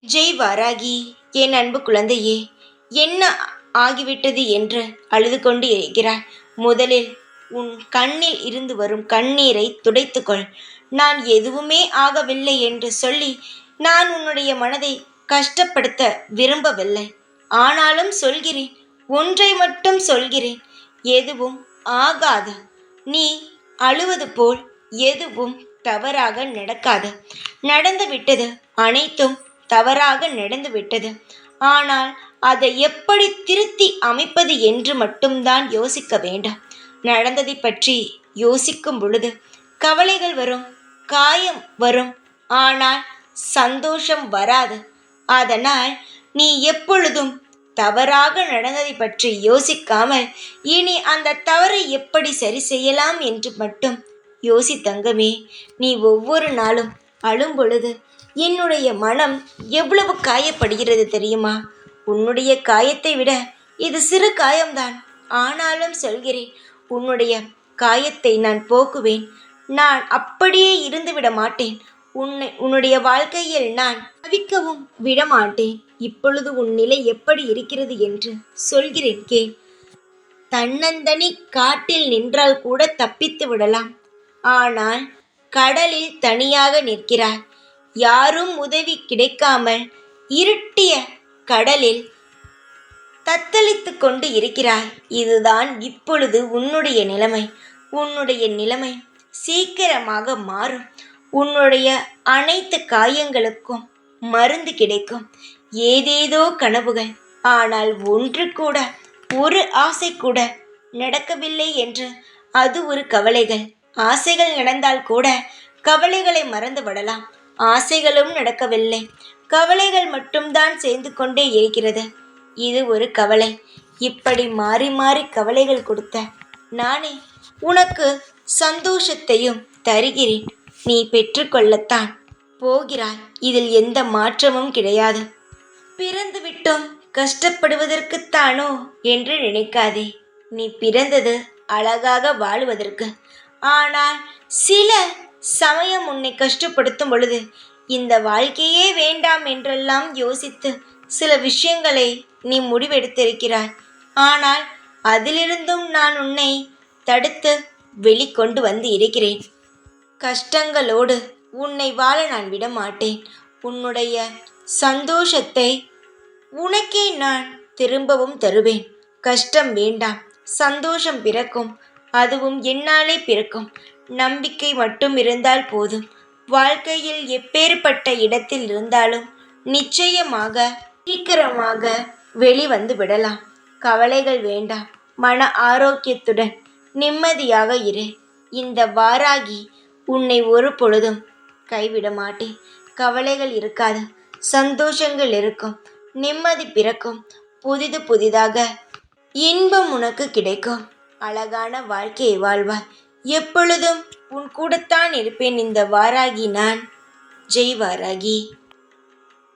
ஜெய் வாராகி, என் அன்பு குழந்தையே, என்ன ஆகிவிட்டது என்று அழுது கொண்டு இருக்கிறாய். முதலில் உன் கண்ணில் இருந்து வரும் கண்ணீரை துடைத்துக்கொள். நான் எதுவுமே ஆகவில்லை என்று சொல்லி நான் உன்னுடைய மனதை கஷ்டப்படுத்த விரும்பவில்லை. ஆனாலும் சொல்கிறேன், ஒன்றை மட்டும் சொல்கிறேன், எதுவும் ஆகாது. நீ அழுவது போல் எதுவும் தவறாக நடக்காது. நடந்துவிட்டது அனைத்தும் தவறாக நடந்துவிட்டது. ஆனால் அதை எப்படி திருத்தி அமைப்பது என்று மட்டும்தான் யோசிக்க வேண்டாம். நடந்ததை பற்றி யோசிக்கும் பொழுது கவலைகள் வரும், காயம் வரும், ஆனால் சந்தோஷம் வராது. அதனால் நீ எப்பொழுதும் தவறாக நடந்ததை பற்றி யோசிக்காமல் இனி அந்த தவறை எப்படி சரி செய்யலாம் என்று மட்டும் யோசி தங்கமே. நீ ஒவ்வொரு நாளும் அழும் பொழுது என்னுடைய மனம் எவ்வளவு காயப்படுகிறது தெரியுமா? உன்னுடைய காயத்தை விட இது சிறு காயம்தான். ஆனாலும் சொல்கிறேன், உன்னுடைய காயத்தை நான் போக்குவேன். நான் அப்படியே இருந்துவிட மாட்டேன். உன்னுடைய வாழ்க்கையில் நான் தவிக்கவும் விடமாட்டேன். இப்பொழுது உன் நிலை எப்படி இருக்கிறது என்று சொல்கிறேன் கேள். தன்னந்தனி காட்டில் நின்றால் கூட தப்பித்து விடலாம். ஆனால் கடலில் தனியாக நிற்கிறாய். யாரும் உதவி கிடைக்காமல் இருட்டிய கடலில் தத்தளித்து கொண்டு இருக்கிறாய். இதுதான் இப்பொழுது உன்னுடைய நிலைமை. உன்னுடைய நிலைமை சீக்கிரமாக மாறும். உன்னுடைய அனைத்து காயங்களுக்கும் மருந்து கிடைக்கும். ஏதேதோ கனவுகள், ஆனால் ஒன்று கூட, ஒரு ஆசை கூட நடக்கவில்லை என்று அது ஒரு கவலைகள். ஆசைகள் நடந்தால் கூட கவலைகளை மறந்து விடலாம். ஆசைகளும் நடக்கவில்லை, கவலைகள் மட்டும்தான் சேர்ந்து கொண்டே இருக்கிறது. இது ஒரு கவலை. இப்படி மாறி மாறி கவலைகள் கொடுத்த நானே உனக்கு சந்தோஷத்தையும் தருகிறேன். நீ பெற்றுக்கொள்ளத்தான் போகிறாய். இதில் எந்த மாற்றமும் கிடையாது. பிறந்து விட்டோம் கஷ்டப்படுவதற்குத்தானோ என்று நினைக்காதே. நீ பிறந்தது அழகாக வாழுவதற்கு. ஆனால் சில சமயம் உன்னை கஷ்டப்படுத்தும் பொழுது இந்த வாழ்க்கையே வேண்டாம் என்றெல்லாம் யோசித்து சில விஷயங்களை நீ முடிவெடுத்திருக்கிறாய். ஆனால் அதிலிருந்தும் நான் உன்னை தடுத்து வெளிக்கொண்டு வந்து இருக்கிறேன். கஷ்டங்களோடு உன்னை வாழ நான் விடமாட்டேன். உன்னுடைய சந்தோஷத்தை உனக்கே நான் திரும்பவும் தருவேன். கஷ்டம் வேண்டாம், சந்தோஷம் பிறக்கும். அதுவும் என்னாலே பிறக்கும். நம்பிக்கை மட்டும் இருந்தால் போதும். வாழ்க்கையில் எப்பேற்பட்ட இடத்தில் இருந்தாலும் நிச்சயமாக சீக்கிரமாக வெளிவந்து விடலாம். கவலைகள் வேண்டாம். மன ஆரோக்கியத்துடன் நிம்மதியாக இரு. இந்த வாராகி உன்னை ஒரு பொழுதும் கைவிட மாட்டேன். கவலைகள் இருக்காது, சந்தோஷங்கள் இருக்கும், நிம்மதி பிறக்கும். புதிது புதிதாக இன்பம் உனக்கு கிடைக்கும். அழகான வாழ்க்கையை வாழ்வாய். எப்பொழுதும் உன் கூடத்தான் இருப்பேன். இந்த வாராகி நான். ஜெய் வாராகி.